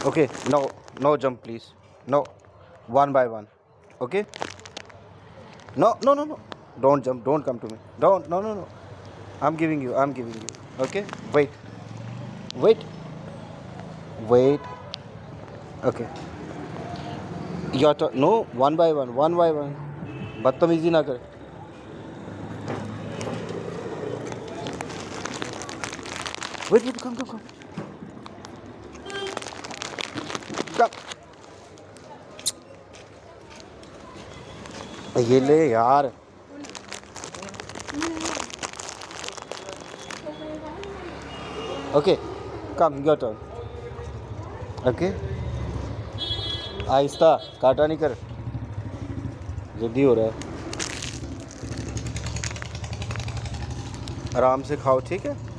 Okay, no jump, please. No, one by one. Okay? No. Don't jump. Don't come to me. Don't. No. I'm giving you. Okay? Wait. Wait. Okay. Your turn. No, one by one. One by one. बदतमीजी ना कर. Wait. Come. Come. ये ले यार. Okay. Come, your turn. Okay? आहिस्ता काटा नहीं कर. जल्दी हो रहा है. आराम से खाओ, ठीक है?